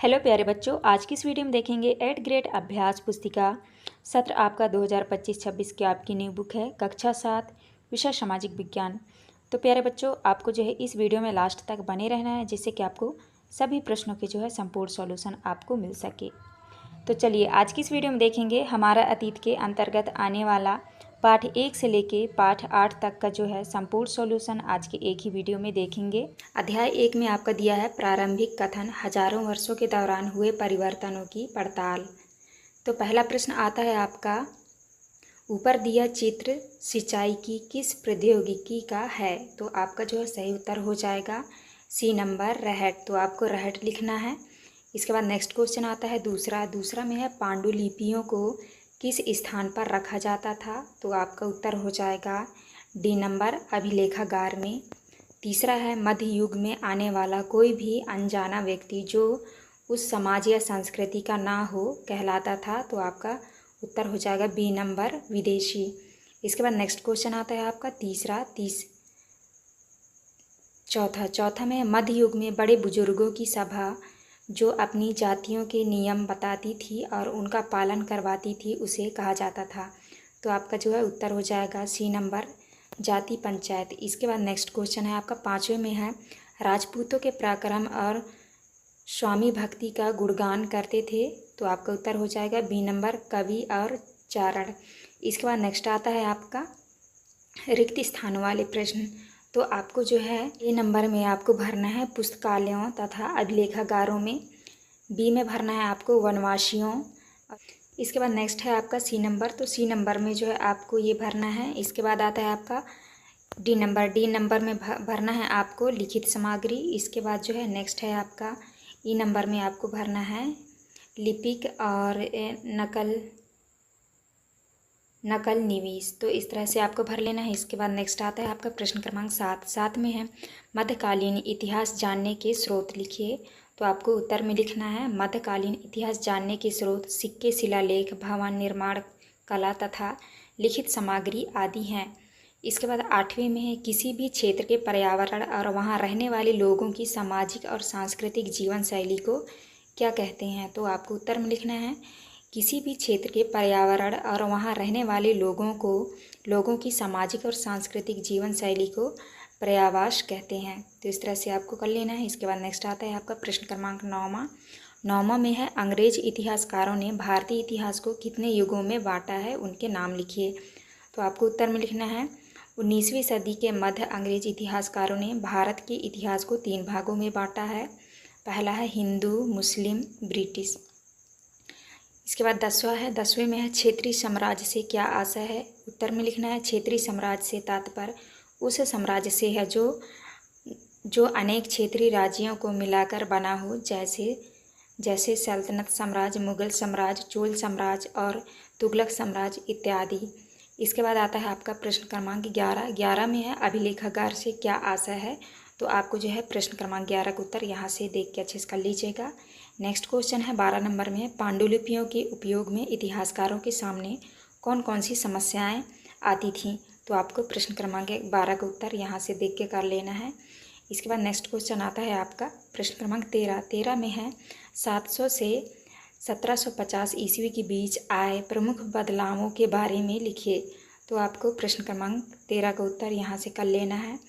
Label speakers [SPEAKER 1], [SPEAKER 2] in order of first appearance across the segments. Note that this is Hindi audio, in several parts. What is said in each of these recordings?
[SPEAKER 1] हेलो प्यारे बच्चों, आज की इस वीडियो में देखेंगे 8th ग्रेड अभ्यास पुस्तिका सत्र आपका 2025-26 की आपकी न्यू बुक है कक्षा 7 विषय सामाजिक विज्ञान। तो प्यारे बच्चों, आपको जो है इस वीडियो में लास्ट तक बने रहना है जिससे कि आपको सभी प्रश्नों के जो है संपूर्ण सॉल्यूशन आपको मिल सके। तो चलिए आज की इस वीडियो में देखेंगे हमारा अतीत के अंतर्गत आने वाला पाठ 1 से लेके पाठ 8 तक का जो है संपूर्ण सॉल्यूशन आज के एक ही वीडियो में देखेंगे। अध्याय 1 में आपका दिया है प्रारंभिक कथन, हजारों वर्षों के दौरान हुए परिवर्तनों की पड़ताल। तो पहला प्रश्न आता है आपका, ऊपर दिया चित्र सिंचाई की किस प्रौद्योगिकी का है? तो आपका जो है सही उत्तर हो जाएगा सी नंबर, रहट। तो आपको रहट लिखना है। इसके बाद नेक्स्ट क्वेश्चन आता है दूसरा में है पांडुलिपियों को किस स्थान पर रखा जाता था? तो आपका उत्तर हो जाएगा डी नंबर, अभिलेखागार में। तीसरा है मध्य युग में आने वाला कोई भी अनजाना व्यक्ति जो उस समाज या संस्कृति का ना हो कहलाता था। तो आपका उत्तर हो जाएगा बी नंबर, विदेशी। इसके बाद नेक्स्ट क्वेश्चन आता है आपका चौथा में मध्य युग में बड़े बुजुर्गों की सभा जो अपनी जातियों के नियम बताती थी और उनका पालन करवाती थी उसे कहा जाता था। तो आपका जो है उत्तर हो जाएगा सी नंबर, जाति पंचायत। इसके बाद नेक्स्ट क्वेश्चन है आपका 5वें में है राजपूतों के पराक्रम और स्वामी भक्ति का गुणगान करते थे। तो आपका उत्तर हो जाएगा बी नंबर, कवि और चारण। इसके बाद नेक्स्ट आता है आपका रिक्त स्थान वाले प्रश्न। तो आपको जो है ए नंबर में आपको भरना है पुस्तकालयों तथा अभिलेखागारों में, बी में भरना है आपको वनवासियों। इसके बाद नेक्स्ट है आपका सी नंबर। तो सी नंबर में जो है आपको ये भरना है। इसके बाद आता है आपका डी नंबर में भरना है आपको लिखित सामग्री। इसके बाद जो है नेक्स्ट है आपका ई नंबर में आपको भरना है लिपिक और नकल निवेश। तो इस तरह से आपको भर लेना है। इसके बाद नेक्स्ट आता है आपका प्रश्न क्रमांक 7 में है मध्यकालीन इतिहास जानने के स्रोत लिखिए। तो आपको उत्तर में लिखना है मध्यकालीन इतिहास जानने के स्रोत सिक्के, शिलालेख, भवन निर्माण कला तथा लिखित सामग्री आदि हैं। इसके बाद 8वें में है किसी भी क्षेत्र के पर्यावरण और वहाँ रहने वाले लोगों की सामाजिक और सांस्कृतिक जीवन शैली को क्या कहते हैं? तो आपको उत्तर में लिखना है किसी भी क्षेत्र के पर्यावरण और वहाँ रहने वाले लोगों की सामाजिक और सांस्कृतिक जीवन शैली को पर्यावास कहते हैं। तो इस तरह से आपको कर लेना है। इसके बाद नेक्स्ट आता है आपका प्रश्न क्रमांक 9 में है अंग्रेज इतिहासकारों ने भारतीय इतिहास को कितने युगों में बांटा है, उनके नाम लिखिए। तो आपको उत्तर में लिखना है 19वीं सदी के मध्य अंग्रेज इतिहासकारों ने भारत के इतिहास को 3 भागों में बांटा है। पहला है हिंदू, मुस्लिम, ब्रिटिश। इसके बाद 10वें में है क्षेत्रीय साम्राज्य से क्या आशय है? उत्तर में लिखना है क्षेत्रीय साम्राज्य से तात्पर्य उस साम्राज्य से है जो अनेक क्षेत्रीय राज्यों को मिलाकर बना हो, जैसे सल्तनत साम्राज्य, मुगल साम्राज्य, चोल साम्राज्य और तुगलक साम्राज्य इत्यादि। इसके बाद आता है आपका प्रश्न क्रमांक 11 में है अभिलेखागार से क्या आशय है? तो आपको जो है प्रश्न क्रमांक 11 का उत्तर यहाँ से देख के अच्छे से कर लीजिएगा। नेक्स्ट क्वेश्चन है 12 नंबर में पांडुलिपियों के उपयोग में इतिहासकारों के सामने कौन कौन सी समस्याएं आती थीं? तो आपको प्रश्न क्रमांक 12 का उत्तर यहाँ से देख के कर लेना है। इसके बाद नेक्स्ट क्वेश्चन आता है आपका प्रश्न क्रमांक 13 में है 700 से 1750 ईस्वी के बीच आए प्रमुख बदलावों के बारे में लिखिए। तो आपको प्रश्न क्रमांक 13 का उत्तर यहाँ से कर लेना है।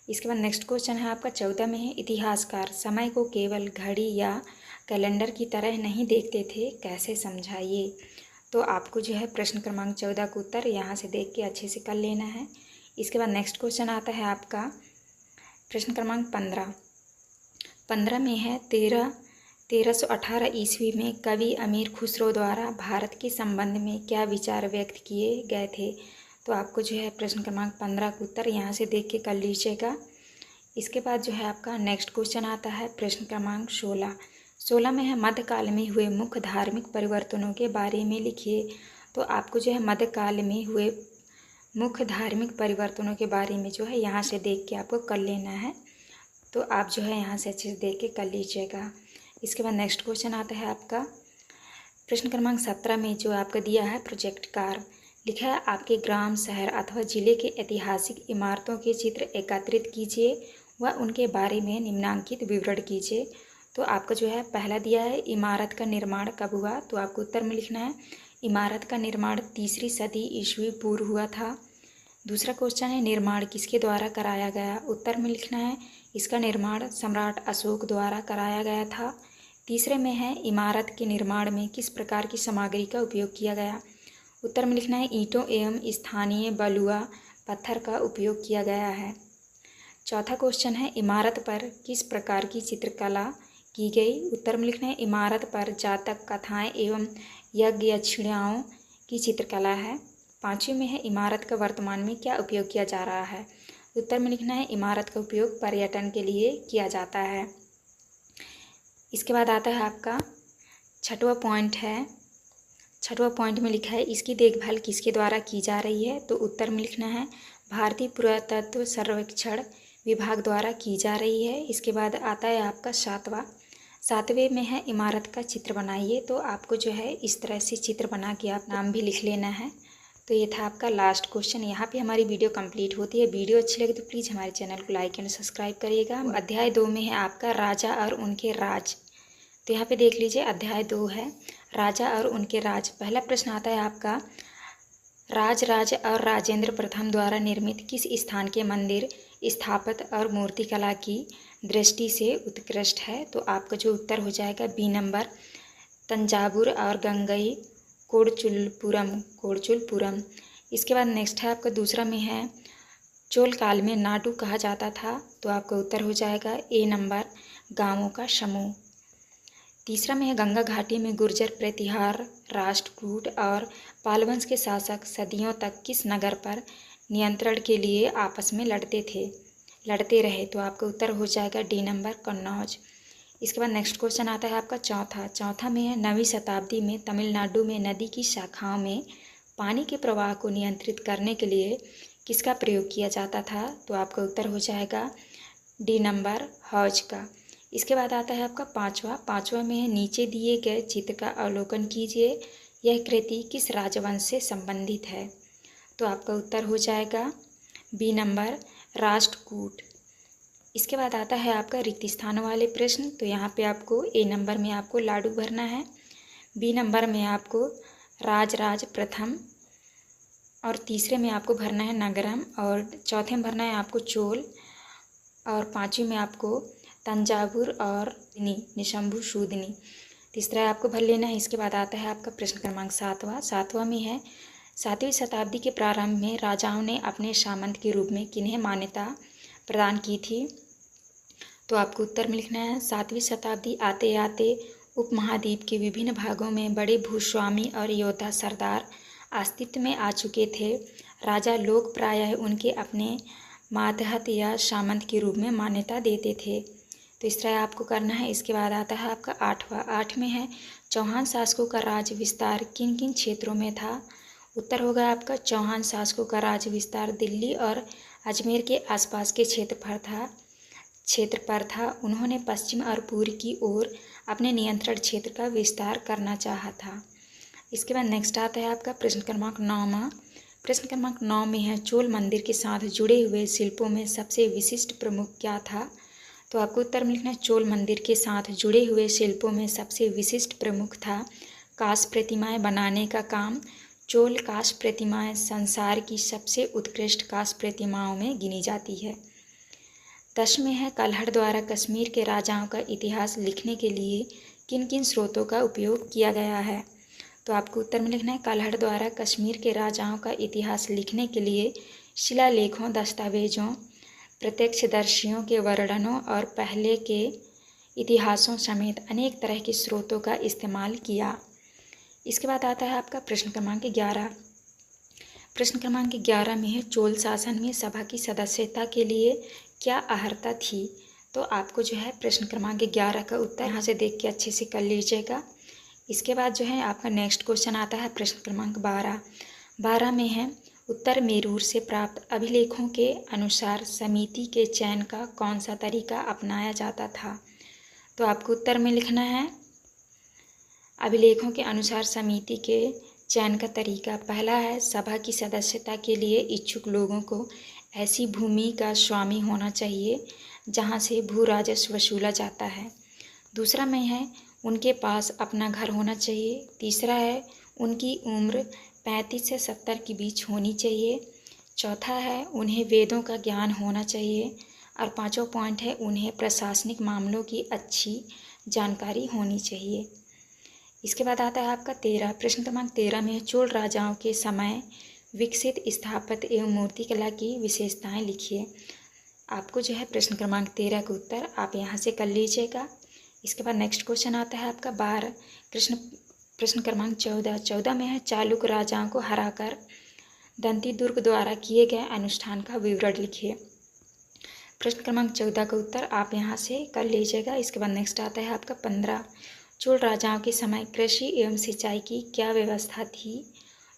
[SPEAKER 1] इसके बाद नेक्स्ट क्वेश्चन है आपका 14 में है इतिहासकार समय को केवल घड़ी या कैलेंडर की तरह नहीं देखते थे, कैसे समझाइए? तो आपको जो है प्रश्न क्रमांक 14 का उत्तर यहाँ से देख के अच्छे से कर लेना है। इसके बाद नेक्स्ट क्वेश्चन आता है आपका प्रश्न क्रमांक 15 में है 1318 ईस्वी में कवि अमीर खुसरो द्वारा भारत के संबंध में क्या विचार व्यक्त किए गए थे? तो आपको जो है प्रश्न क्रमांक 15 का उत्तर यहाँ से देख के कर लीजिएगा। इसके बाद जो है आपका नेक्स्ट क्वेश्चन आता है प्रश्न क्रमांक 16 में है मध्यकाल में हुए मुख्य धार्मिक परिवर्तनों के बारे में लिखिए। तो आपको जो है मध्यकाल में हुए मुख्य धार्मिक परिवर्तनों के बारे में जो है यहाँ से देख के आपको कर लेना है। तो आप जो है यहाँ से अच्छे से देख के कर लीजिएगा। इसके बाद नेक्स्ट क्वेश्चन आता है आपका प्रश्न क्रमांक 17 में जो आपका दिया है प्रोजेक्ट कार लिखा है आपके ग्राम, शहर अथवा जिले के ऐतिहासिक इमारतों के चित्र एकत्रित कीजिए व उनके बारे में निम्नांकित विवरण कीजिए। तो आपका जो है पहला दिया है इमारत का निर्माण कब हुआ, तो आपको उत्तर में लिखना है इमारत का निर्माण 3री सदी ईस्वी पूर्व हुआ था। दूसरा क्वेश्चन है निर्माण किसके द्वारा कराया गया, उत्तर में लिखना है इसका निर्माण सम्राट अशोक द्वारा कराया गया था। तीसरे में है इमारत के निर्माण में किस प्रकार की सामग्री का उपयोग किया गया, उत्तर में लिखना है ईंटों एवं स्थानीय बलुआ पत्थर का उपयोग किया गया है। चौथा क्वेश्चन है इमारत पर किस प्रकार की चित्रकला की गई, उत्तर में लिखना है इमारत पर जातक कथाएं एवं यज्ञ यक्षिणाओं की चित्रकला है। पाँचवीं में है इमारत का वर्तमान में क्या उपयोग किया जा रहा है, उत्तर में लिखना है इमारत का उपयोग पर्यटन के लिए किया जाता है। इसके बाद आता है आपका छठवां पॉइंट है, छठवां पॉइंट में लिखा है इसकी देखभाल किसके द्वारा की जा रही है, तो उत्तर में लिखना है भारतीय पुरातत्व सर्वेक्षण विभाग द्वारा की जा रही है। इसके बाद आता है आपका सातवें में है इमारत का चित्र बनाइए, तो आपको जो है इस तरह से चित्र बना के आप नाम भी लिख लेना है। तो ये था आपका लास्ट क्वेश्चन। यहाँ पे हमारी वीडियो कंप्लीट होती है। वीडियो अच्छी लगे तो प्लीज़ हमारे चैनल को लाइक एंड सब्सक्राइब करिएगा। अध्याय 2 में है आपका राजा और उनके राज, तो यहाँ पे देख लीजिए अध्याय 2 है राजा और उनके राज। पहला प्रश्न आता है आपका राज और राजेंद्र प्रथम द्वारा निर्मित किस स्थान के मंदिर स्थापत्य और मूर्तिकला की दृष्टि से उत्कृष्ट है, तो आपका जो उत्तर हो जाएगा बी नंबर तंजावुर और गंगई कोडचुलपुरम। इसके बाद नेक्स्ट है आपका दूसरा में है चोल काल में नाडू कहा जाता था, तो आपका उत्तर हो जाएगा ए नंबर गांवों का समूह। तीसरा में है गंगा घाटी में गुर्जर प्रतिहार राष्ट्रकूट और पालवंश के शासक सदियों तक किस नगर पर नियंत्रण के लिए आपस में लड़ते रहे, तो आपका उत्तर हो जाएगा डी नंबर कन्नौज। इसके बाद नेक्स्ट क्वेश्चन आता है आपका चौथा में है 9वीं शताब्दी में तमिलनाडु में नदी की शाखाओं में पानी के प्रवाह को नियंत्रित करने के लिए किसका प्रयोग किया जाता था, तो आपका उत्तर हो जाएगा डी नंबर हौज का। इसके बाद आता है आपका पाँचवा में है नीचे दिए गए चित्र का अवलोकन कीजिए, यह कृति किस राजवंश से संबंधित है, तो आपका उत्तर हो जाएगा बी नंबर राष्ट्रकूट। इसके बाद आता है आपका रिक्त स्थानों वाले प्रश्न, तो यहाँ पे आपको ए नंबर में आपको लाडू भरना है, बी नंबर में आपको राज प्रथम और तीसरे में आपको भरना है नगरम और चौथे में भरना है आपको चोल और पाँचवीं में आपको तंजावुर और निशंभु शूदनी, तीसरा आपको भर लेना है। इसके बाद आता है आपका प्रश्न क्रमांक सातवां में है 7वीं शताब्दी के प्रारंभ में राजाओं ने अपने सामंत के रूप में किन्हें मान्यता प्रदान की थी, तो आपको उत्तर में लिखना है 7वीं शताब्दी आते आते उपमहाद्वीप के विभिन्न भागों में बड़े भूस्वामी और योद्धा सरदार अस्तित्व में आ चुके थे। राजा लोग प्रायः उनके अपने मातहत या सामंत के रूप में मान्यता देते थे, तो इस तरह आपको करना है। इसके बाद आता है आपका आठ में है चौहान शासकों का राज्य विस्तार किन किन क्षेत्रों में था, उत्तर होगा आपका चौहान शासकों का राज्य विस्तार दिल्ली और अजमेर के आसपास के क्षेत्र पर था। उन्होंने पश्चिम और पूर्व की ओर अपने नियंत्रण क्षेत्र का विस्तार करना चाहा था। इसके बाद नेक्स्ट आता है आपका प्रश्न क्रमांक 9। प्रश्न क्रमांक 9 में है चोल मंदिर के साथ जुड़े हुए शिल्पों में सबसे विशिष्ट प्रमुख क्या था, तो आपको उत्तर में लिखना है चोल मंदिर के साथ जुड़े हुए शिल्पों में सबसे विशिष्ट प्रमुख था कांस्य प्रतिमाएं बनाने का काम। चोल कांस्य प्रतिमाएं संसार की सबसे उत्कृष्ट कांस्य प्रतिमाओं में गिनी जाती है। 10 में है कल्हड़ द्वारा कश्मीर के राजाओं का इतिहास लिखने के लिए किन किन स्रोतों का उपयोग किया गया है, तो आपको उत्तर में लिखना है कल्हड़ द्वारा कश्मीर के राजाओं का इतिहास लिखने के लिए शिलालेखों दस्तावेजों प्रत्यक्षदर्शियों के वर्णनों और पहले के इतिहासों समेत अनेक तरह के स्रोतों का इस्तेमाल किया। इसके बाद आता है आपका प्रश्न क्रमांक 11। प्रश्न क्रमांक 11 में है चोल शासन में सभा की सदस्यता के लिए क्या अर्हता थी, तो आपको जो है प्रश्न क्रमांक 11 का उत्तर यहाँ से देख के अच्छे से कर लीजिएगा। इसके बाद जो है आपका नेक्स्ट क्वेश्चन आता है प्रश्न क्रमांक 12 में है उत्तर मेरूर से प्राप्त अभिलेखों के अनुसार समिति के चयन का कौन सा तरीका अपनाया जाता था, तो आपको उत्तर में लिखना है अभिलेखों के अनुसार समिति के चयन का तरीका पहला है सभा की सदस्यता के लिए इच्छुक लोगों को ऐसी भूमि का स्वामी होना चाहिए जहां से भू राजस्व वसूला जाता है। दूसरा में है उनके पास अपना घर होना चाहिए। तीसरा है उनकी उम्र 35 से 70 के बीच होनी चाहिए। चौथा है उन्हें वेदों का ज्ञान होना चाहिए। और पांचवा पॉइंट है उन्हें प्रशासनिक मामलों की अच्छी जानकारी होनी चाहिए। इसके बाद आता है आपका 13, प्रश्न क्रमांक 13 में है चोल राजाओं के समय विकसित स्थापत्य एवं मूर्तिकला की विशेषताएं लिखिए। आपको जो है प्रश्न क्रमांक 13 का उत्तर आप यहाँ से कर लीजिएगा। इसके बाद नेक्स्ट क्वेश्चन आता है आपका 12, प्रश्न क्रमांक 14 में है चालुक्य राजाओं को हराकर दंती दुर्ग द्वारा किए गए अनुष्ठान का विवरण लिखिए। प्रश्न क्रमांक 14 का उत्तर आप यहाँ से कर लीजिएगा। इसके बाद नेक्स्ट आता है आपका 15, चोल राजाओं के समय कृषि एवं सिंचाई की क्या व्यवस्था थी।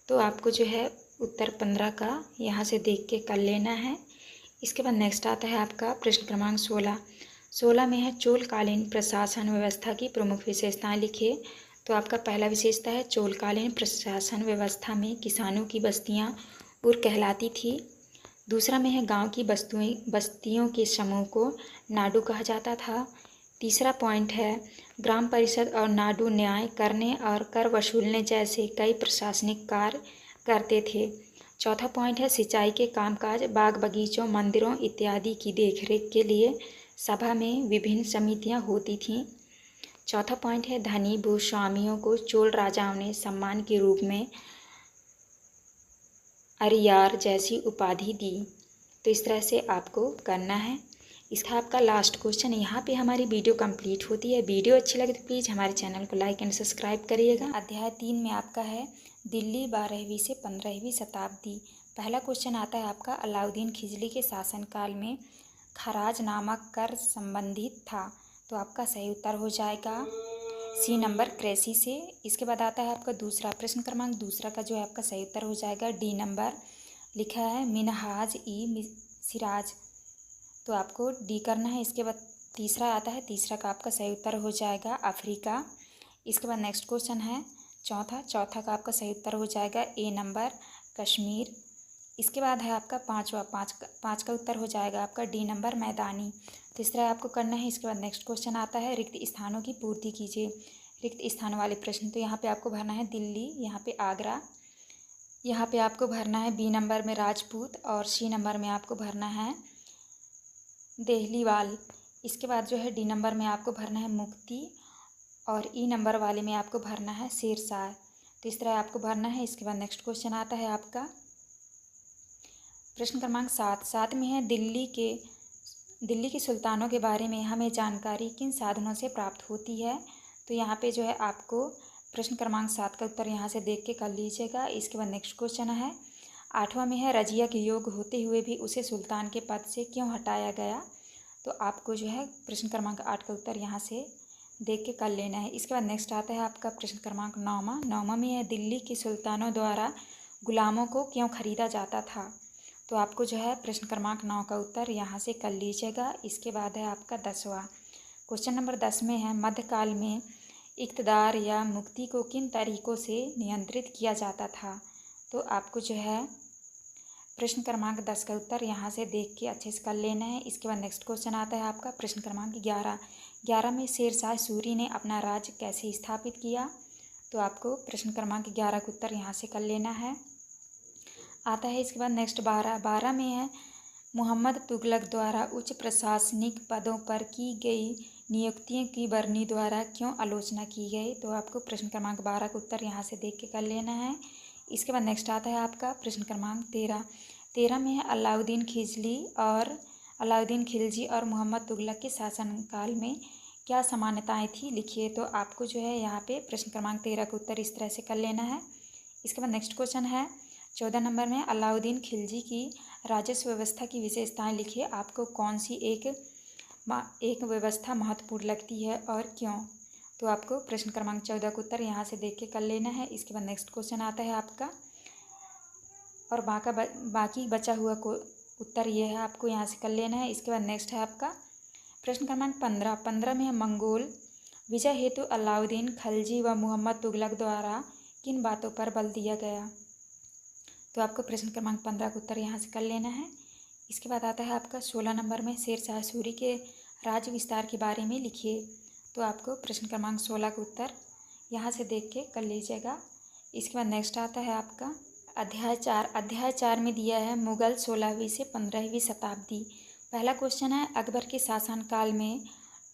[SPEAKER 1] तो आपको जो है उत्तर 15 का यहाँ से देख के कर लेना है। इसके बाद नेक्स्ट आता है आपका प्रश्न क्रमांक 16 में है चोलकालीन प्रशासन व्यवस्था की प्रमुख विशेषताएं लिखिए। तो आपका पहला विशेषता है चोलकालीन प्रशासन व्यवस्था में किसानों की बस्तियां उर कहलाती थी। दूसरा में है गांव की बस्तियों के समूह को नाडु कहा जाता था। तीसरा पॉइंट है ग्राम परिषद और नाडु न्याय करने और कर वसूलने जैसे कई प्रशासनिक कार्य करते थे। चौथा पॉइंट है सिंचाई के कामकाज बाग बगीचों मंदिरों इत्यादि की देखरेख के लिए सभा में विभिन्न समितियां होती थीं। चौथा पॉइंट है धनी भूस्वामियों को चोल राजाओं ने सम्मान के रूप में अरियार जैसी उपाधि दी। तो इस तरह से आपको करना है। इसका आपका लास्ट क्वेश्चन। यहाँ पे हमारी वीडियो कंप्लीट होती है। वीडियो अच्छी लगे तो प्लीज़ हमारे चैनल को लाइक एंड सब्सक्राइब करिएगा। अध्याय 3 में आपका है दिल्ली 12वीं से 15वीं शताब्दी। पहला क्वेश्चन आता है आपका अलाउद्दीन खिलजी के शासनकाल में खराज नामक कर संबंधित था। तो आपका सही उत्तर हो जाएगा सी नंबर कृषि से। इसके बाद आता है आपका दूसरा प्रश्न क्रमांक दूसरा का जो है आपका सही उत्तर हो जाएगा डी नंबर लिखा है मिनहाज ई सिराज। तो आपको डी करना है। इसके बाद तीसरा आता है तीसरा का आपका सही उत्तर हो जाएगा अफ्रीका। इसके बाद नेक्स्ट क्वेश्चन है चौथा का आपका सही उत्तर हो जाएगा ए नंबर कश्मीर। इसके बाद है आपका पाँच का उत्तर हो जाएगा आपका डी नंबर मैदानी। तो इस तरह आपको करना है। इसके बाद नेक्स्ट क्वेश्चन आता है रिक्त स्थानों की पूर्ति कीजिए। रिक्त स्थानों वाले प्रश्न। तो यहाँ पे आपको भरना है दिल्ली, यहाँ पे आगरा, यहाँ पे आपको भरना है बी नंबर में राजपूत और सी नंबर में आपको भरना है देहलीवाल। इसके बाद जो है डी नंबर में आपको भरना है मुक्ति और ई नंबर वाले में आपको भरना है शेरशाह। तो इस तरह आपको भरना है। इसके बाद नेक्स्ट क्वेश्चन आता है आपका प्रश्न क्रमांक 7 में है दिल्ली के सुल्तानों के बारे में हमें जानकारी किन साधनों से प्राप्त होती है। तो यहाँ पे जो है आपको प्रश्न क्रमांक 7 का उत्तर यहाँ से देख के कर लीजिएगा। इसके बाद नेक्स्ट क्वेश्चन है 8वां में है रजिया के योग होते हुए भी उसे सुल्तान के पद से क्यों हटाया गया। तो आपको जो है प्रश्न क्रमांक 8 का उत्तर यहाँ से देख के कर लेना है। इसके बाद नेक्स्ट आता है आपका प्रश्न क्रमांक 9वां में है दिल्ली के सुल्तानों द्वारा गुलामों को क्यों खरीदा जाता था। तो आपको जो है प्रश्न क्रमांक 9 का उत्तर यहाँ से कर लीजिएगा। इसके बाद है आपका 10वां क्वेश्चन नंबर 10 में है मध्यकाल में इक़्तिदार या मुक्ति को किन तरीकों से नियंत्रित किया जाता था। तो आपको जो है प्रश्न क्रमांक 10 का उत्तर यहाँ से देख के अच्छे से कर लेना है। इसके बाद नेक्स्ट क्वेश्चन आता है आपका प्रश्न क्रमांक 11 में शेरशाह सूरी ने अपना राज्य कैसे स्थापित किया। तो आपको प्रश्न क्रमांक 11 का उत्तर यहाँ से कर लेना है। आता है इसके बाद नेक्स्ट 12 में है मोहम्मद तुगलक द्वारा उच्च प्रशासनिक पदों पर की गई नियुक्तियों की बरनी द्वारा क्यों आलोचना की गई। तो आपको प्रश्न क्रमांक 12 का उत्तर यहाँ से देख के कर लेना है। इसके बाद नेक्स्ट आता है आपका प्रश्न क्रमांक 13 में है अलाउद्दीन खिलजी और मोहम्मद तुगलक के शासनकाल में क्या समानताएं थी लिखिए। तो आपको जो है यहाँ पे प्रश्न क्रमांक 13 का उत्तर इस तरह से कर लेना है। इसके बाद नेक्स्ट क्वेश्चन है 14 नंबर में अलाउद्दीन खिलजी की राजस्व व्यवस्था की विशेषताएं लिखिए। आपको कौन सी एक व्यवस्था महत्वपूर्ण लगती है और क्यों। तो आपको प्रश्न क्रमांक 14 का उत्तर यहाँ से देख के कर लेना है। इसके बाद नेक्स्ट क्वेश्चन आता है आपका और बाकी बचा हुआ को उत्तर ये है आपको यहाँ से कर लेना है। इसके बाद नेक्स्ट है आपका प्रश्न क्रमांक 15 में है मंगोल विजय हेतु अलाउद्दीन खिलजी व मोहम्मद तुगलक द्वारा किन बातों पर बल दिया गया। तो आपको प्रश्न क्रमांक 15 का उत्तर यहाँ से कर लेना है। इसके बाद आता है आपका 16 नंबर में शेरशाह सूरी के राज्य विस्तार के बारे में लिखिए। तो आपको प्रश्न क्रमांक 16 का उत्तर यहाँ से देख के कर लीजिएगा। इसके बाद नेक्स्ट आता है आपका अध्याय 4। अध्याय 4 में दिया है मुगल 16वीं से 15वीं शताब्दी। पहला क्वेश्चन है अकबर के शासनकाल में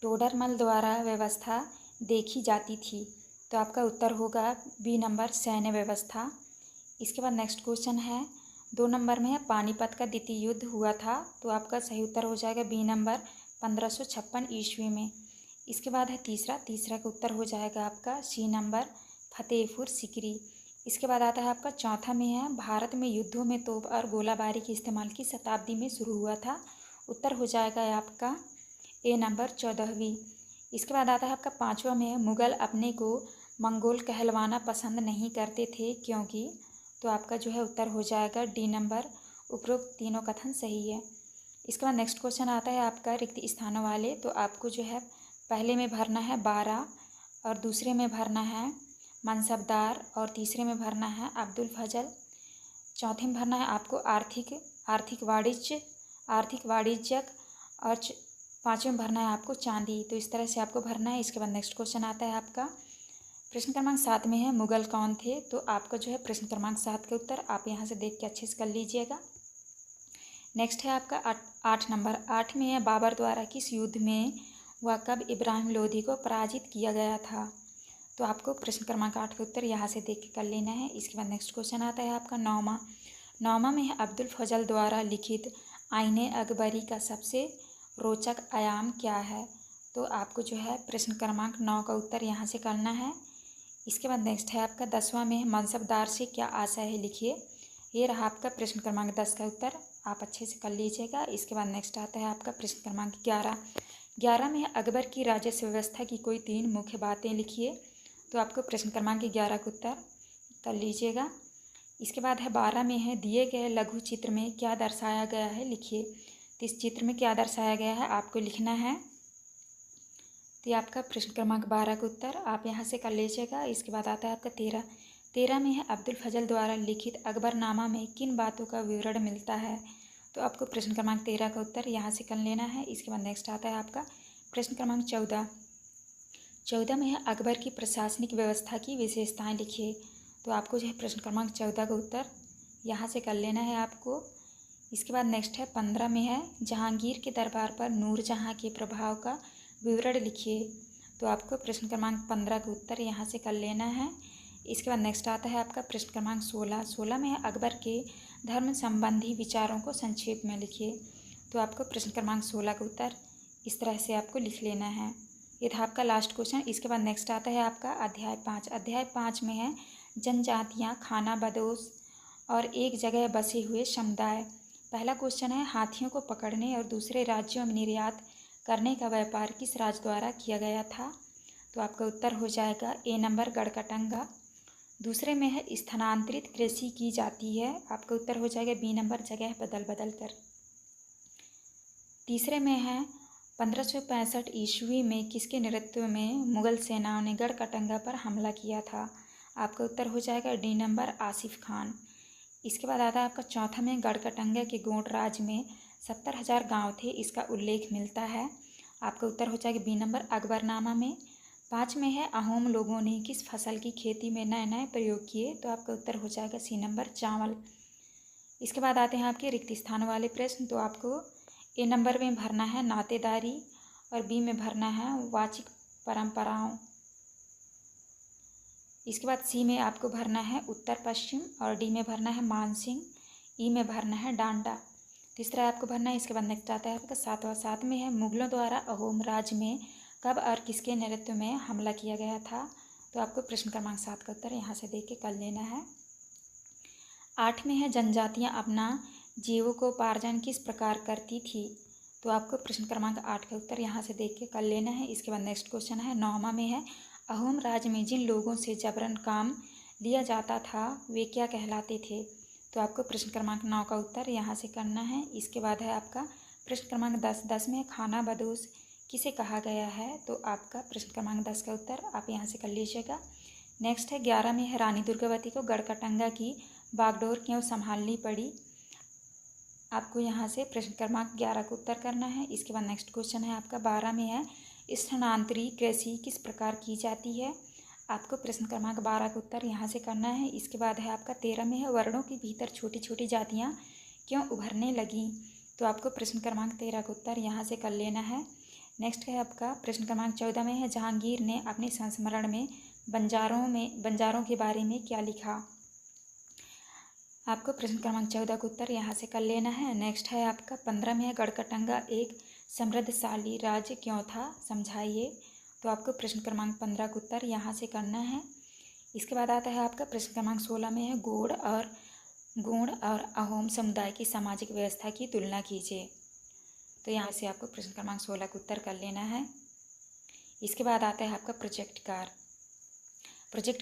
[SPEAKER 1] टोडरमल द्वारा व्यवस्था देखी जाती थी। तो आपका उत्तर होगा बी नंबर सैन्य व्यवस्था। इसके बाद नेक्स्ट क्वेश्चन है 2 नंबर में है पानीपत का द्वितीय युद्ध हुआ था। तो आपका सही उत्तर हो जाएगा बी नंबर 1556 ईस्वी में। इसके बाद है तीसरा का उत्तर हो जाएगा आपका सी नंबर फतेहपुर सीकरी। इसके बाद आता है आपका चौथा में है भारत में युद्धों में तोप और गोलाबारी के इस्तेमाल की शताब्दी में शुरू हुआ था। उत्तर हो जाएगा आपका ए नंबर 14वीं। इसके बाद आता है आपका पाँचवा में है मुगल अपने को मंगोल कहलवाना पसंद नहीं करते थे क्योंकि। तो आपका जो है उत्तर हो जाएगा डी नंबर उपरोक्त तीनों कथन सही है। इसके बाद नेक्स्ट क्वेश्चन आता है आपका रिक्त स्थानों वाले। तो आपको जो है पहले में भरना है 12 और दूसरे में भरना है मनसबदार और तीसरे में भरना है अब्दुल फजल, चौथे में भरना है आपको आर्थिक वाणिज्यक और पाँचवें में भरना है आपको चांदी। तो इस तरह से आपको भरना है। इसके बाद नेक्स्ट क्वेश्चन आता है आपका प्रश्न क्रमांक 7 में है मुगल कौन थे। तो आपका जो है प्रश्न क्रमांक 7 का उत्तर आप यहाँ से देख के अच्छे से कर लीजिएगा। नेक्स्ट है आपका 8 नंबर। 8 में है बाबर द्वारा किस युद्ध में व कब इब्राहिम लोधी को पराजित किया गया था। तो आपको प्रश्न क्रमांक 8 का उत्तर यहाँ से देख के कर लेना है। इसके बाद नेक्स्ट क्वेश्चन आता है आपका 9वां में है अब्दुल फजल द्वारा लिखित आईने अकबरी का सबसे रोचक आयाम क्या है। तो आपको जो है प्रश्न क्रमांक 9 का उत्तर यहाँ से करना है। इसके बाद नेक्स्ट है आपका 10वां में है मनसबदार से क्या आशय है लिखिए। ये रहा आपका प्रश्न क्रमांक 10 का उत्तर, आप अच्छे से कर लीजिएगा। इसके बाद नेक्स्ट आता है आपका प्रश्न क्रमांक 11 में है अकबर की राजस्व व्यवस्था की कोई 3 मुख्य बातें लिखिए। तो आपको प्रश्न क्रमांक 11 का उत्तर कर लीजिएगा। इसके बाद है 12 में है दिए गए लघु चित्र में क्या दर्शाया गया है लिखिए। तो इस चित्र में क्या दर्शाया गया है आपको लिखना है। तो ये आपका प्रश्न क्रमांक 12 का उत्तर आप यहाँ से कर लीजिएगा। इसके बाद आता है आपका 13 में है अब्दुल फजल द्वारा लिखित अकबरनामा में किन बातों का विवरण मिलता है। तो आपको प्रश्न क्रमांक 13 का उत्तर यहाँ से कर लेना है। इसके बाद नेक्स्ट आता है आपका प्रश्न क्रमांक 14 में है अकबर की प्रशासनिक व्यवस्था की विशेषताएं लिखिए। तो आपको जो है प्रश्न क्रमांक 14 का उत्तर यहाँ से कर लेना है आपको। इसके बाद नेक्स्ट है 15 में है जहांगीर के दरबार पर नूरजहाँ के प्रभाव का विवरण लिखिए। तो आपको प्रश्न क्रमांक 15 का उत्तर यहाँ से कर लेना है। इसके बाद नेक्स्ट आता है आपका प्रश्न क्रमांक 16 में है अकबर के धर्म संबंधी विचारों को संक्षेप में लिखिए। तो आपको प्रश्न क्रमांक 16 का उत्तर इस तरह से आपको लिख लेना है। ये था आपका लास्ट क्वेश्चन। इसके बाद नेक्स्ट आता है आपका अध्याय 5। अध्याय 5 में है जनजातियाँ, खाना बदोश और एक जगह बसे हुए समुदाय। पहला क्वेश्चन है हाथियों को पकड़ने और दूसरे राज्यों में निर्यात करने का व्यापार किस राज्य द्वारा किया गया था। तो आपका उत्तर हो जाएगा ए नंबर गढ़कटंगा। दूसरे में है स्थानांतरित कृषि की जाती है। आपका उत्तर हो जाएगा बी नंबर जगह बदल बदल कर। तीसरे में है 1565 ईस्वी में किसके नेतृत्व में मुगल सेनाओं ने गढ़कटंगा पर हमला किया था। आपका उत्तर हो जाएगा डी नंबर आसिफ खान। इसके बाद आता है आपका चौथा में गढ़कटंगा के गोंड राज्य में 70,000 गांव थे, इसका उल्लेख मिलता है। आपका उत्तर हो जाएगा बी नंबर अकबरनामा में। 5 में है अहोम लोगों ने किस फसल की खेती में नए नए प्रयोग किए। तो आपका उत्तर हो जाएगा सी नंबर चावल। इसके बाद आते हैं आपके रिक्त स्थान वाले प्रश्न। तो आपको ए नंबर में भरना है नातेदारी और बी में भरना है वाचिक परंपराओं। इसके बाद सी में आपको भरना है उत्तर पश्चिम और डी में भरना है मानसिंह, ई में भरना है डांडा। तीसरा आपको भरना है। इसके बाद नेक्स्ट आता है आपका 7वां में है मुगलों द्वारा अहोम राज्य में कब और किसके नेतृत्व में हमला किया गया था। तो आपको प्रश्न क्रमांक 7 का उत्तर यहाँ से देख के कर लेना है। 8 में है जनजातियाँ अपना जीविकोपार्जन किस प्रकार करती थी। तो आपको प्रश्न क्रमांक 8 का उत्तर यहाँ से देख के कर लेना है। इसके बाद नेक्स्ट क्वेश्चन है 9वां में है अहोम राज्य में जिन लोगों से जबरन काम लिया जाता था वे क्या कहलाते थे। तो आपको प्रश्न क्रमांक 9 का उत्तर यहाँ से करना है। इसके बाद है आपका प्रश्न क्रमांक 10 में खाना बदोश किसे कहा गया है। तो आपका प्रश्न क्रमांक 10 का उत्तर आप यहाँ से कर लीजिएगा। नेक्स्ट है 11 में है रानी दुर्गावती को गढ़कटंगा की बागडोर क्यों संभालनी पड़ी। आपको यहाँ से प्रश्न क्रमांक 11 का उत्तर करना है। इसके बाद नेक्स्ट क्वेश्चन है आपका 12 में है स्थानांतरी कृषि किस प्रकार की जाती है? आपको प्रश्न क्रमांक 12 का उत्तर यहाँ से करना है। इसके बाद है आपका 13 में है वर्णों के भीतर छोटी छोटी जातियाँ क्यों उभरने लगीं? तो आपको प्रश्न क्रमांक 13 का उत्तर यहाँ से कर लेना है। नेक्स्ट है आपका प्रश्न क्रमांक 14 में है जहांगीर ने अपने संस्मरण में बंजारों के बारे में क्या लिखा? आपको प्रश्न क्रमांक 14 का उत्तर यहाँ से कर लेना है। नेक्स्ट है आपका 15 में है गढ़कटंगा एक समृद्धशाली राज्य क्यों था, समझाइए। तो आपको प्रश्न क्रमांक 15 का उत्तर यहाँ से करना है। इसके बाद आता है आपका प्रश्न क्रमांक 16 में है गौड़ और अहोम समुदाय की सामाजिक व्यवस्था की तुलना कीजिए। तो यहाँ से आपको प्रश्न क्रमांक 16 का उत्तर कर लेना है। इसके बाद आता है आपका प्रोजेक्ट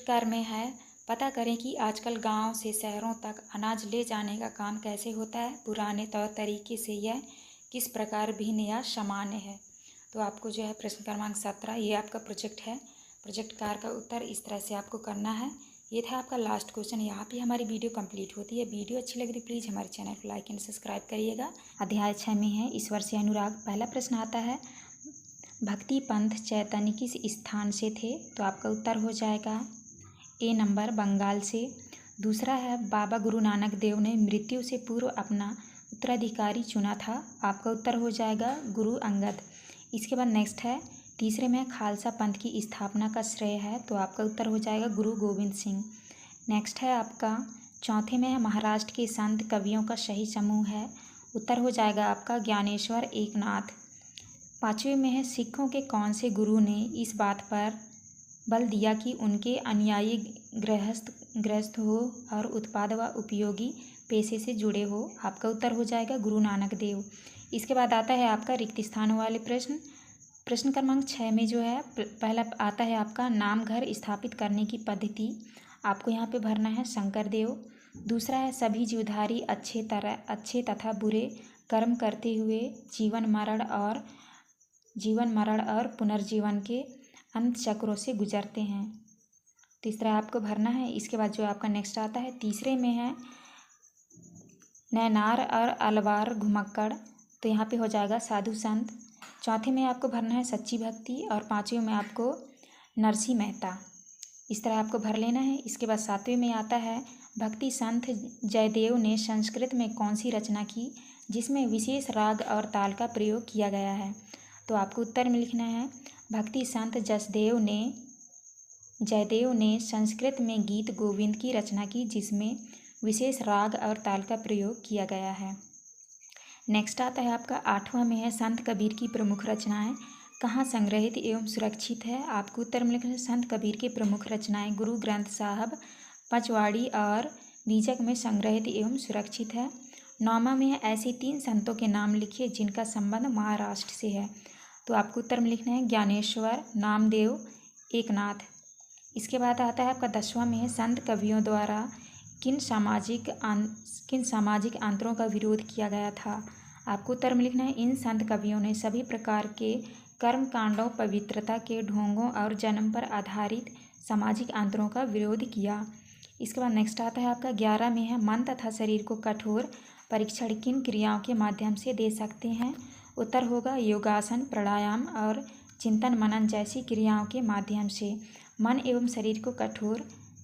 [SPEAKER 1] कार में है पता करें कि आजकल गांव से शहरों तक अनाज ले जाने का काम कैसे होता है, पुराने तौर तरीके से यह किस प्रकार भिन्न या सामान्य है। तो आपको जो है प्रश्न क्रमांक 17 ये आपका प्रोजेक्ट है। प्रोजेक्ट कार का उत्तर इस तरह से आपको करना है। ये था आपका लास्ट क्वेश्चन। यहाँ पे हमारी वीडियो कंप्लीट होती है। वीडियो अच्छी लग रही प्लीज़ हमारे चैनल को लाइक एंड सब्सक्राइब करिएगा। अध्याय 6 में है ईश्वर से अनुराग। पहला प्रश्न आता है भक्ति पंथ चैतन्य किस स्थान से थे? तो आपका उत्तर हो जाएगा ए नंबर बंगाल से। दूसरा है बाबा गुरु नानक देव ने मृत्यु से पूर्व अपना उत्तराधिकारी चुना था। आपका उत्तर हो जाएगा गुरु अंगद। इसके बाद नेक्स्ट है तीसरे में खालसा पंथ की स्थापना का श्रेय है। तो आपका उत्तर हो जाएगा गुरु गोविंद सिंह। नेक्स्ट है आपका चौथे में है महाराष्ट्र के संत कवियों का सही समूह है। उत्तर हो जाएगा आपका ज्ञानेश्वर एकनाथ। पाँचवें में है सिखों के कौन से गुरु ने इस बात पर बल दिया कि उनके अनुयायी गृहस्थ हो और उत्पाद व उपयोगी पेशे से जुड़े हो। आपका उत्तर हो जाएगा गुरु नानक देव। इसके बाद आता है आपका रिक्त स्थान वाले प्रश्न क्रमांक 6 में जो है पहला आता है आपका नाम घर स्थापित करने की पद्धति। आपको यहाँ पे भरना है शंकर देव। दूसरा है सभी जीवधारी अच्छे तथा बुरे कर्म करते हुए जीवन मरण और पुनर्जीवन के अंत चक्रों से गुजरते हैं। तीसरा आपको भरना है। इसके बाद जो आपका नेक्स्ट आता है तीसरे में है नैनार और अलवार घुमक्कड़। तो यहाँ पे हो जाएगा साधु संत। चौथे में आपको भरना है सच्ची भक्ति और पाँचवें में आपको नरसी मेहता। इस तरह आपको भर लेना है। इसके बाद सातवें में आता है भक्ति संत जयदेव ने संस्कृत में कौन सी रचना की जिसमें विशेष राग और ताल का प्रयोग किया गया है। तो आपको उत्तर में लिखना है भक्ति संत जयदेव ने संस्कृत में गीत गोविंद की रचना की जिसमें विशेष राग और ताल का प्रयोग किया गया है। नेक्स्ट आता है आपका 8वां में है संत कबीर की प्रमुख रचनाएं कहाँ संग्रहित एवं सुरक्षित है। आपको उत्तर में लिखना है संत कबीर की प्रमुख रचनाएं गुरु ग्रंथ साहब पंचवाड़ी और बीजक में संग्रहित एवं सुरक्षित है। 9वां में है ऐसे 3 संतों के नाम लिखिए जिनका संबंध महाराष्ट्र से है। तो आपको उत्तर में लिखना है ज्ञानेश्वर, नामदेव, एकनाथ। इसके बाद आता है आपका 10वां में है संत कवियों द्वारा किन सामाजिक अंतरों का विरोध किया गया था। आपको उत्तर में लिखना है इन संत कवियों ने सभी प्रकार के कर्म कांडों, पवित्रता के ढोंगों और जन्म पर आधारित सामाजिक अंतरों का विरोध किया। इसके बाद नेक्स्ट आता है आपका 11 में है मन तथा शरीर को कठोर परीक्षण किन क्रियाओं के माध्यम से दे सकते हैं। उत्तर होगा योगासन, प्राणायाम और चिंतन मनन जैसी क्रियाओं के माध्यम से मन एवं शरीर को कठोर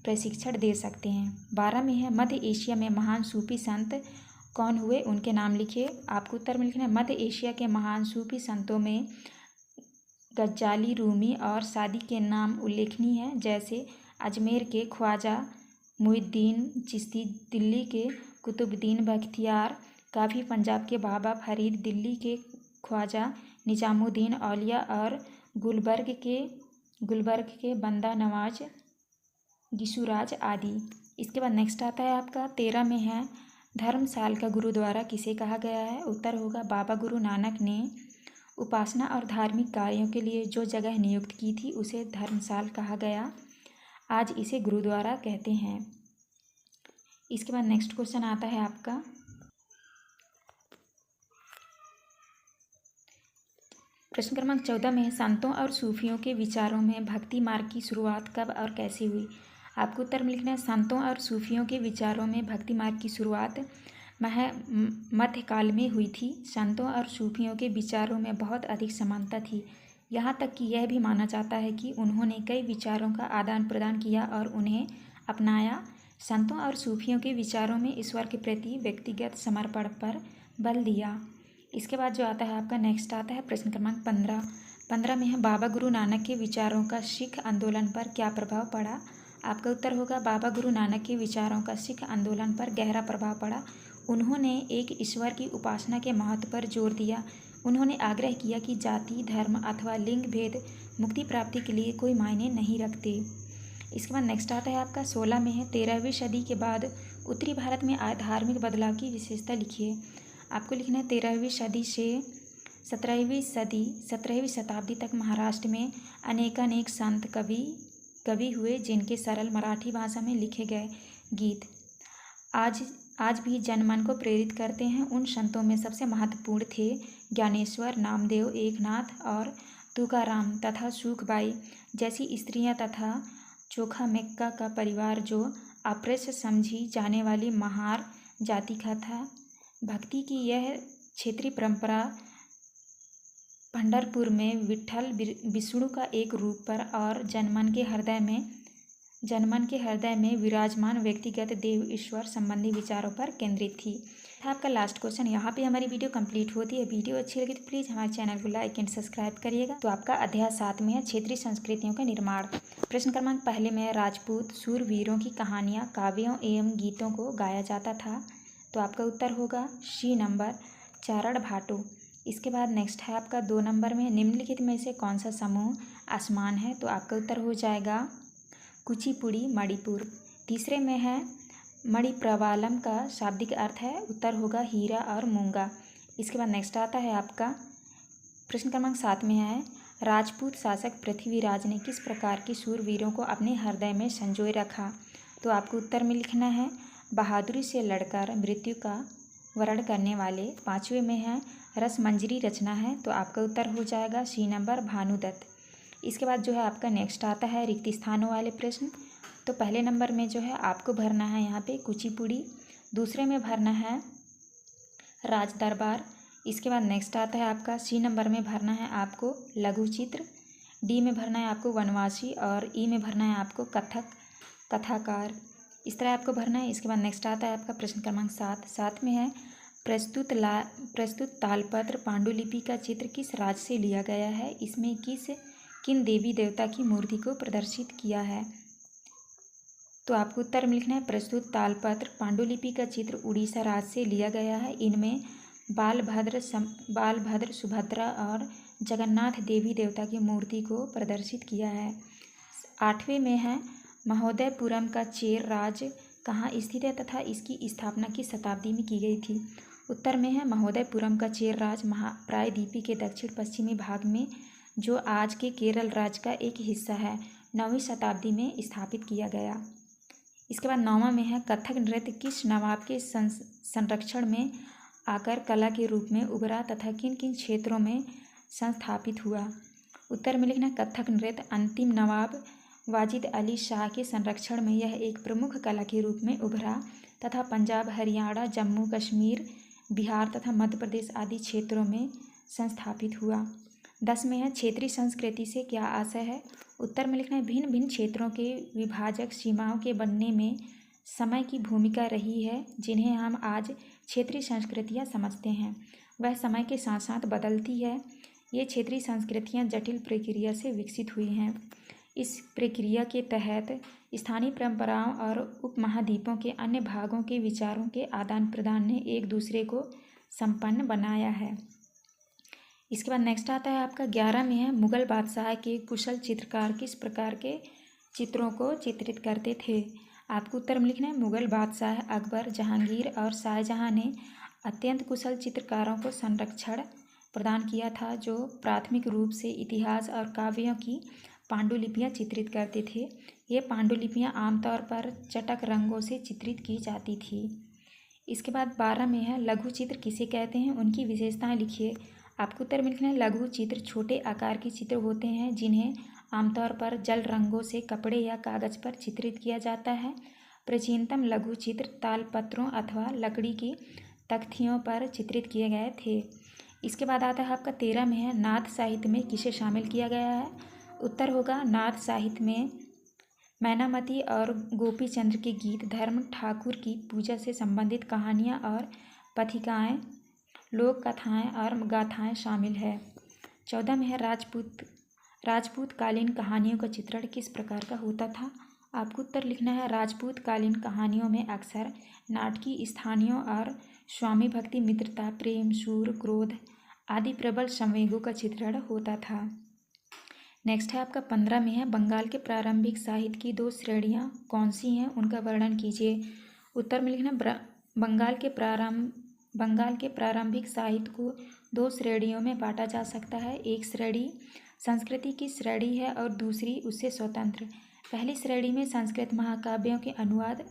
[SPEAKER 1] प्रशिक्षण दे सकते हैं। 12 में है मध्य एशिया में महान सूफी संत कौन हुए, उनके नाम लिखिए। आपको उत्तर में लिखना है मध्य एशिया के महान सूफी संतों में गज्जाली, रूमी और सादी के नाम उल्लेखनीय हैं, जैसे अजमेर के ख्वाजा मुहिद्दीन चिश्ती, दिल्ली के कुतुबुद्दीन बख्तियार काफ़ी, पंजाब के बाबा फरीद, दिल्ली के ख्वाजा निजामुद्दीन औलिया और गुलबर्ग के बंदा नवाज गिशुराज आदि। इसके बाद नेक्स्ट आता है आपका 13 में है धर्मशाल का गुरुद्वारा किसे कहा गया है। उत्तर होगा बाबा गुरु नानक ने उपासना और धार्मिक कार्यों के लिए जो जगह नियुक्त की थी उसे धर्मशाल कहा गया। आज इसे गुरुद्वारा कहते हैं। इसके बाद नेक्स्ट क्वेश्चन आता है आपका प्रश्न क्रमांक 14 में संतों और सूफियों के विचारों में भक्ति मार्ग की शुरुआत कब और कैसे हुई। आपको उत्तर में लिखना है संतों और सूफियों के विचारों में भक्ति मार्ग की शुरुआत मध्यकाल में हुई थी। संतों और सूफियों के विचारों में बहुत अधिक समानता थी, यहाँ तक कि यह भी माना जाता है कि उन्होंने कई विचारों का आदान प्रदान किया और उन्हें अपनाया। संतों और सूफियों के विचारों में ईश्वर के प्रति व्यक्तिगत समर्पण पर बल दिया। इसके बाद जो आता है आपका नेक्स्ट आता है प्रश्न क्रमांक 15 में है बाबा गुरु नानक के विचारों का सिख आंदोलन पर क्या प्रभाव पड़ा। आपका उत्तर होगा बाबा गुरु नानक के विचारों का सिख आंदोलन पर गहरा प्रभाव पड़ा। उन्होंने एक ईश्वर की उपासना के महत्व पर जोर दिया। उन्होंने आग्रह किया कि जाति, धर्म अथवा लिंग भेद मुक्ति प्राप्ति के लिए कोई मायने नहीं रखते। इसके बाद नेक्स्ट आता है आपका 16 में है 13वीं सदी के बाद उत्तरी भारत में आए धार्मिक बदलाव की विशेषता लिखिए। आपको लिखना है 13वीं सदी से 17वीं शताब्दी तक महाराष्ट्र में अनेकानेक संत कवि हुए जिनके सरल मराठी भाषा में लिखे गए गीत आज भी जनमन को प्रेरित करते हैं। उन संतों में सबसे महत्वपूर्ण थे ज्ञानेश्वर, नामदेव, एकनाथ और तुकाराम तथा सुखबाई जैसी स्त्रियां तथा चोखा मेक्का का परिवार जो अप्रश्य समझी जाने वाली महार जाति का था। भक्ति की यह क्षेत्रीय परंपरा पंढरपुर में विट्ठल विष्णु का एक रूप पर और जनमन के हृदय में विराजमान व्यक्तिगत देव ईश्वर संबंधी विचारों पर केंद्रित थी। आपका लास्ट क्वेश्चन। यहाँ पे हमारी वीडियो कंप्लीट होती है। वीडियो अच्छी लगी तो प्लीज़ हमारे चैनल को लाइक एंड सब्सक्राइब करिएगा। तो आपका अध्याय 7 में है क्षेत्रीय संस्कृतियों का निर्माण। प्रश्न क्रमांक पहले में राजपूत सूरवीरों की कहानियाँ, काव्यों एवं गीतों को गाया जाता था। तो आपका उत्तर होगा सी नंबर चारण भाटो। इसके बाद नेक्स्ट है आपका 2 नंबर में निम्नलिखित में से कौन सा समूह आसमान है। तो आपका उत्तर हो जाएगा कुचिपुड़ी मणिपुर। तीसरे में है मणिप्रवालम का शाब्दिक अर्थ है, उत्तर होगा हीरा और मूंगा। इसके बाद नेक्स्ट आता है आपका प्रश्न क्रमांक 7 में है राजपूत शासक पृथ्वीराज ने किस प्रकार के सूरवीरों को अपने हृदय में संजोए रखा। तो आपको उत्तर में लिखना है बहादुरी से लड़कर मृत्यु का वरण करने वाले। 5वें में है रसमंजरी रचना है। तो आपका उत्तर हो जाएगा सी नंबर भानुदत्त। इसके बाद जो है आपका नेक्स्ट आता है रिक्त स्थानों वाले प्रश्न। तो पहले नंबर में जो है आपको भरना है यहाँ पे कुचिपुड़ी, दूसरे में भरना है राज दरबार। इसके बाद नेक्स्ट आता है आपका सी नंबर में भरना है आपको लघु चित्र, डी में भरना है आपको वनवासी और ई में भरना है आपको कथाकार। इस तरह आपको भरना है। इसके बाद नेक्स्ट आता है आपका प्रश्न क्रमांक 7 में है प्रस्तुत तालपत्र पांडुलिपि का चित्र किस राज्य से लिया गया है। इसमें किन देवी देवता की मूर्ति को प्रदर्शित किया है। तो आपको उत्तर में लिखना है प्रस्तुत तालपत्र पांडुलिपि का चित्र उड़ीसा राज्य से लिया गया है। इनमें बालभद्र, सुभद्रा और जगन्नाथ देवी देवता की मूर्ति को प्रदर्शित किया है। 8वें में है महोदयपुरम का चेर राज्य कहाँ स्थित है तथा इसकी स्थापना किस शताब्दी में की गई थी। उत्तर में है महोदयपुरम का चेर राज्य प्रायद्वीप के दक्षिण पश्चिमी भाग में जो आज के केरल राज्य का एक हिस्सा है 9वीं शताब्दी में स्थापित किया गया। इसके बाद 9वां में है कथक नृत्य किस नवाब के संरक्षण में आकर कला के रूप में उभरा तथा किन किन क्षेत्रों में संस्थापित हुआ। उत्तर में लिखना कथक नृत्य अंतिम नवाब वाजिद अली शाह के संरक्षण में यह एक प्रमुख कला के रूप में उभरा तथा पंजाब, हरियाणा, जम्मू कश्मीर, बिहार तथा मध्य प्रदेश आदि क्षेत्रों में संस्थापित हुआ। 10 में है क्षेत्रीय संस्कृति से क्या आशय है। उत्तर में लिखना है भिन्न भिन्न क्षेत्रों के विभाजक सीमाओं के बनने में समय की भूमिका रही है जिन्हें हम आज क्षेत्रीय संस्कृतियाँ समझते हैं। वह समय के साथ साथ बदलती है। ये क्षेत्रीय संस्कृतियाँ जटिल प्रक्रिया से विकसित हुई हैं। इस प्रक्रिया के तहत स्थानीय परंपराओं और उपमहाद्वीपों के अन्य भागों के विचारों के आदान प्रदान ने एक दूसरे को संपन्न बनाया है। इसके बाद नेक्स्ट आता है आपका 11 में है मुगल बादशाह के कुशल चित्रकार किस प्रकार के चित्रों को चित्रित करते थे। आपको उत्तर में लिखना है मुगल बादशाह अकबर, जहांगीर और शाहजहां ने अत्यंत कुशल चित्रकारों को संरक्षण प्रदान किया था जो प्राथमिक रूप से इतिहास और काव्यों की पांडुलिपियाँ चित्रित करते थे। ये पांडुलिपियाँ आमतौर पर चटक रंगों से चित्रित की जाती थी। इसके बाद 12 में है लघु चित्र किसे कहते हैं, उनकी विशेषताएं लिखिए। आपको उत्तर में लिखना है लघु चित्र छोटे आकार के चित्र होते हैं जिन्हें आमतौर पर जल रंगों से कपड़े या कागज पर चित्रित किया जाता है। प्राचीनतम लघु चित्र तालपत्रों अथवा लकड़ी की तख्तियों पर चित्रित किए गए थे। इसके बाद आता है आपका 13 में है नाथ साहित्य में किसे शामिल किया गया है। उत्तर होगा नाथ साहित्य में मैनामती और गोपी चंद्र के गीत, धर्म ठाकुर की पूजा से संबंधित कहानियाँ और पथिकाएँ, लोक कथाएँ और गाथाएँ शामिल है। 14 में है राजपूत कालीन कहानियों का चित्रण किस प्रकार का होता था। आपको उत्तर लिखना है। राजपूत कालीन कहानियों में अक्सर नाटकीय स्थानियों और स्वामी भक्ति, मित्रता, प्रेम, सूर, क्रोध आदि प्रबल संवेगों का चित्रण होता था। नेक्स्ट है आपका 15 में है बंगाल के प्रारंभिक साहित्य की 2 श्रेणियाँ कौन सी हैं, उनका वर्णन कीजिए। उत्तर में लिखना बंगाल के प्रारंभिक साहित्य को 2 श्रेणियों में बांटा जा सकता है। एक श्रेणी संस्कृति की श्रेणी है और दूसरी उससे स्वतंत्र। पहली श्रेणी में संस्कृत महाकाव्यों के अनुवाद,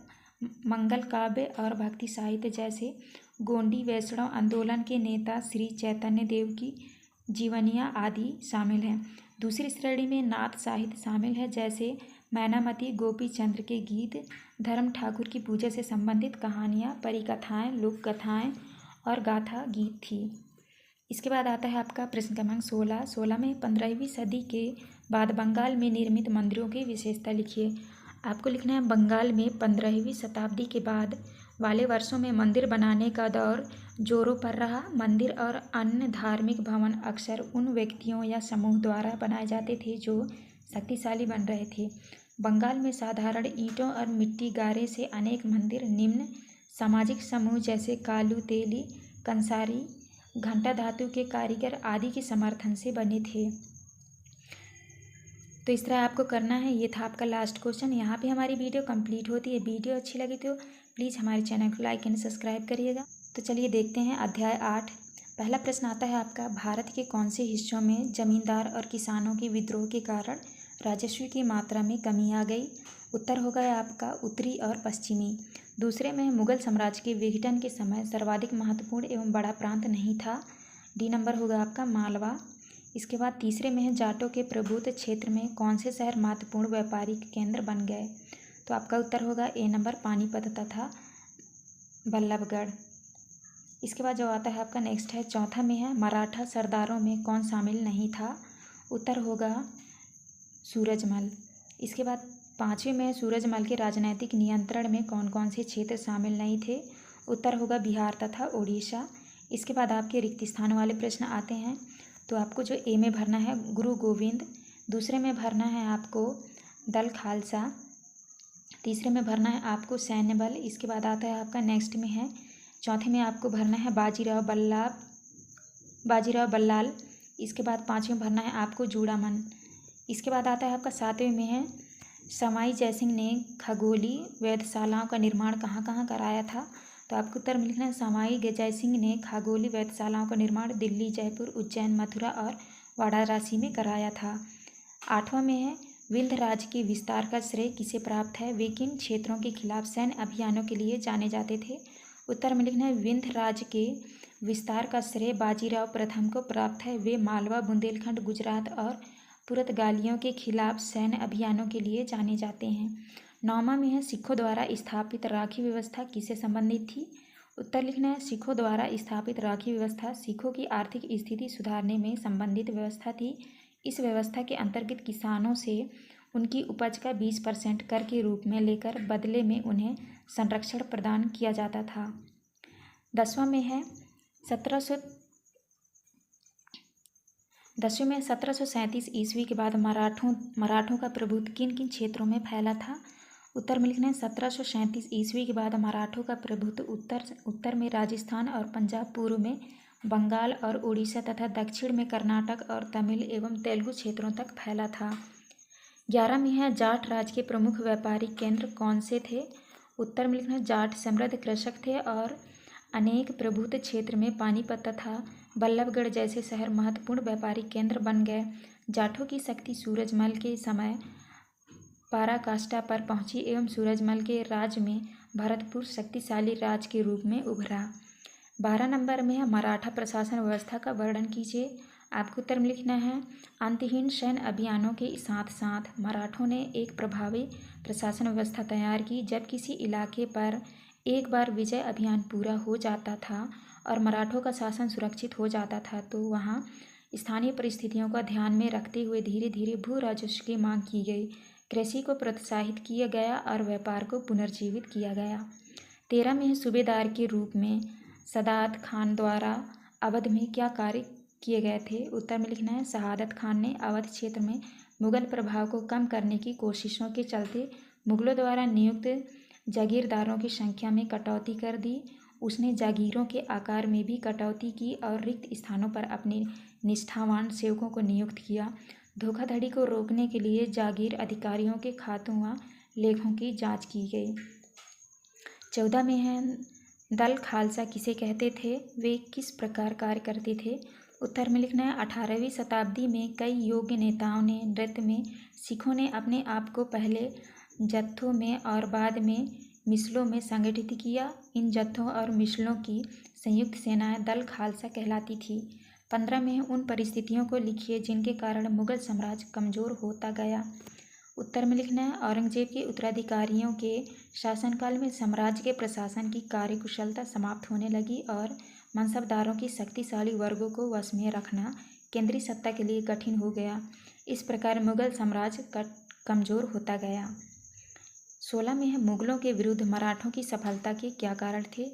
[SPEAKER 1] मंगल काव्य और भक्ति साहित्य जैसे गोंडी वैष्णव आंदोलन के नेता श्री चैतन्य देव की जीवनियाँ आदि शामिल हैं। दूसरी श्रेणी में नाथ साहित्य शामिल है जैसे मैनामती, गोपी चंद्र के गीत, धर्म ठाकुर की पूजा से संबंधित कहानियाँ, परिकथाएँ, लोक कथाएँ और गाथा गीत थी। इसके बाद आता है आपका प्रश्न क्रमांक 16 में 15वीं सदी के बाद बंगाल में निर्मित मंदिरों की विशेषता लिखिए। आपको लिखना है बंगाल में 15वीं शताब्दी के बाद वाले वर्षों में मंदिर बनाने का दौर जोरों पर रहा। मंदिर और अन्य धार्मिक भवन अक्सर उन व्यक्तियों या समूह द्वारा बनाए जाते थे जो शक्तिशाली बन रहे थे। बंगाल में साधारण ईंटों और मिट्टी गारे से अनेक मंदिर निम्न सामाजिक समूह जैसे कालू, तेली, कंसारी, घंटा धातु के कारीगर आदि के समर्थन से बने थे। तो इस तरह आपको करना है। ये था आपका लास्ट क्वेश्चन। यहाँ पे हमारी वीडियो कंप्लीट होती है। वीडियो अच्छी लगी तो प्लीज़ हमारे चैनल को लाइक एंड सब्सक्राइब करिएगा। तो चलिए देखते हैं अध्याय 8। पहला प्रश्न आता है आपका, भारत के कौन से हिस्सों में जमींदार और किसानों के विद्रोह के कारण राजस्व की मात्रा में कमी आ गई। उत्तर होगा आपका उत्तरी और पश्चिमी। दूसरे में मुगल साम्राज्य के विघटन के समय सर्वाधिक महत्वपूर्ण एवं बड़ा प्रांत नहीं था। डी नंबर होगा आपका मालवा। इसके बाद तीसरे में है जाटों के प्रभुत्व क्षेत्र में कौन से शहर महत्वपूर्ण व्यापारिक केंद्र बन गए। तो आपका उत्तर होगा ए नंबर पानीपत तथा बल्लभगढ़। इसके बाद जो आता है आपका नेक्स्ट है चौथा में है मराठा सरदारों में कौन शामिल नहीं था। उत्तर होगा सूरजमल। इसके बाद पाँचवें में सूरजमल के राजनैतिक नियंत्रण में कौन कौन से क्षेत्र शामिल नहीं थे। उत्तर होगा बिहार तथा ओडिशा। इसके बाद आपके रिक्त स्थान वाले प्रश्न आते हैं। तो आपको जो ए में भरना है गुरु गोविंद, दूसरे में भरना है आपको दल खालसा, तीसरे में भरना है आपको सैन्य बल। इसके बाद आता है आपका नेक्स्ट में है चौथे में आपको भरना है बाजीराव बल्लाल। इसके बाद पाँचवें भरना है आपको जूड़ामन। इसके बाद आता है आपका सातवें में है समाई जयसिंह ने खगोली वेधशालाओं का निर्माण कहाँ कहाँ कराया था। तो आपको उत्तर में लिखना है समाई जयसिंह ने खगोली वेधशालाओं का निर्माण दिल्ली, जयपुर, उज्जैन, मथुरा और वाराणसी में कराया था। आठवां में है विंध्य राज्य के विस्तार का श्रेय किसे प्राप्त है, वे किन क्षेत्रों के खिलाफ सैन्य अभियानों के लिए जाने जाते थे। उत्तर में लिखना है विंध्य राज्य के विस्तार का श्रेय बाजीराव प्रथम को प्राप्त है, वे मालवा, बुंदेलखंड, गुजरात और पुर्तगालियों के खिलाफ सैन्य अभियानों के लिए जाने जाते हैं। नौवां में है सिखों द्वारा स्थापित राखी व्यवस्था किससे संबंधित थी। उत्तर लिखना है सिखों द्वारा स्थापित राखी व्यवस्था सिखों की आर्थिक स्थिति सुधारने में संबंधित व्यवस्था थी। इस व्यवस्था के अंतर्गत किसानों से उनकी उपज का 20% कर के रूप में लेकर बदले में उन्हें संरक्षण प्रदान किया जाता था। 10वां में है 1737 ईस्वी के बाद मराठों का प्रभुत्व किन किन क्षेत्रों में फैला था। उत्तर में लिखना है 1737 ईस्वी के बाद मराठों का प्रभुत्व उत्तर में राजस्थान और पंजाब, पूर्व में बंगाल और उड़ीसा तथा दक्षिण में कर्नाटक और तमिल एवं तेलुगु क्षेत्रों तक फैला था। 11 में है जाट राज्य के प्रमुख व्यापारिक केंद्र कौन से थे। उत्तर में लिखना है जाट समृद्ध कृषक थे और अनेक प्रभुत्व क्षेत्र में पानीपत तथा बल्लभगढ़ जैसे शहर महत्वपूर्ण व्यापारिक केंद्र बन गए। जाटों की शक्ति सूरजमल के समय पराकाष्ठा पर पहुंची एवं सूरजमल के राज्य में भरतपुर शक्तिशाली राज्य के रूप में उभरा। 12 नंबर में है मराठा प्रशासन व्यवस्था का वर्णन कीजिए। आपको उत्तर में लिखना है अंतहीन सैन्य अभियानों के साथ साथ मराठों ने एक प्रभावी प्रशासन व्यवस्था तैयार की। जब किसी इलाके पर एक बार विजय अभियान पूरा हो जाता था और मराठों का शासन सुरक्षित हो जाता था, तो वहाँ स्थानीय परिस्थितियों का ध्यान में रखते हुए धीरे धीरे भू राजस्व की मांग की गई। कृषि को प्रोत्साहित किया गया और व्यापार को पुनर्जीवित किया गया। 13 में सूबेदार के रूप में सदात खान द्वारा अवध में क्या कार्य किए गए थे? उत्तर में लिखना है शहादत खान ने अवध क्षेत्र में मुगल प्रभाव को कम करने की कोशिशों के चलते मुगलों द्वारा नियुक्त जागीरदारों की संख्या में कटौती कर दी। उसने जागीरों के आकार में भी कटौती की और रिक्त स्थानों पर अपने निष्ठावान सेवकों को नियुक्त किया। धोखाधड़ी को रोकने के लिए जागीर अधिकारियों के खातों व लेखों की जांच की गई। 14 में है दल खालसा किसे कहते थे? वे किस प्रकार कार्य करते थे? उत्तर में लिखना है 18वीं शताब्दी में कई योग्य नेताओं ने नृत्य में सिखों ने अपने आप को पहले जत्थों में और बाद में मिसलों में संगठित किया। इन जत्थों और मिसलों की संयुक्त सेनाएं दल खालसा कहलाती थी। 15 में उन परिस्थितियों को लिखिए जिनके कारण मुगल साम्राज्य कमज़ोर होता गया। उत्तर में लिखना है औरंगजेब के उत्तराधिकारियों के शासनकाल में साम्राज्य के प्रशासन की कार्यकुशलता समाप्त होने लगी और मनसबदारों की शक्तिशाली वर्गों को वश में रखना केंद्रीय सत्ता के लिए कठिन हो गया। इस प्रकार मुगल साम्राज्य कमज़ोर होता गया। 16 में है मुगलों के विरुद्ध मराठों की सफलता के क्या कारण थे?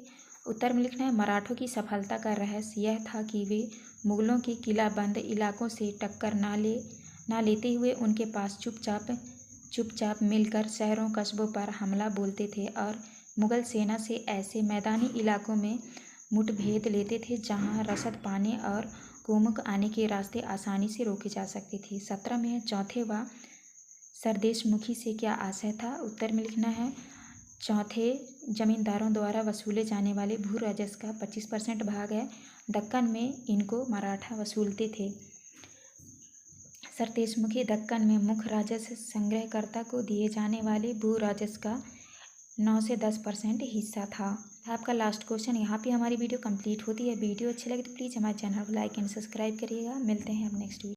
[SPEAKER 1] उत्तर में लिखना है मराठों की सफलता का रहस्य यह था कि वे मुगलों के किलाबंद इलाकों से टक्कर ना लेते हुए उनके पास चुपचाप मिलकर शहरों कस्बों पर हमला बोलते थे और मुगल सेना से ऐसे मैदानी इलाकों में मुठभेड़ लेते थे जहां रसद पाने और कुमुक आने के रास्ते आसानी से रोके जा सकते थे। 17 में है चौथे व सरदेशमुखी से क्या आशय था? उत्तर में लिखना है चौथे जमींदारों द्वारा वसूले जाने वाले भू राजस्व का 25% भाग है। दक्कन में इनको मराठा वसूलते थे। सरदेशमुखी दक्कन में मुख्य राजस्व संग्रहकर्ता को दिए जाने वाले भू राजस्व का 9 से 10% हिस्सा था। आपका लास्ट क्वेश्चन। यहाँ पे हमारी वीडियो कंप्लीट होती है। वीडियो अच्छी लगे तो प्लीज़ हमारे चैनल को लाइक एंड सब्सक्राइब करिएगा। मिलते हैं अब नेक्स्ट वीडियो।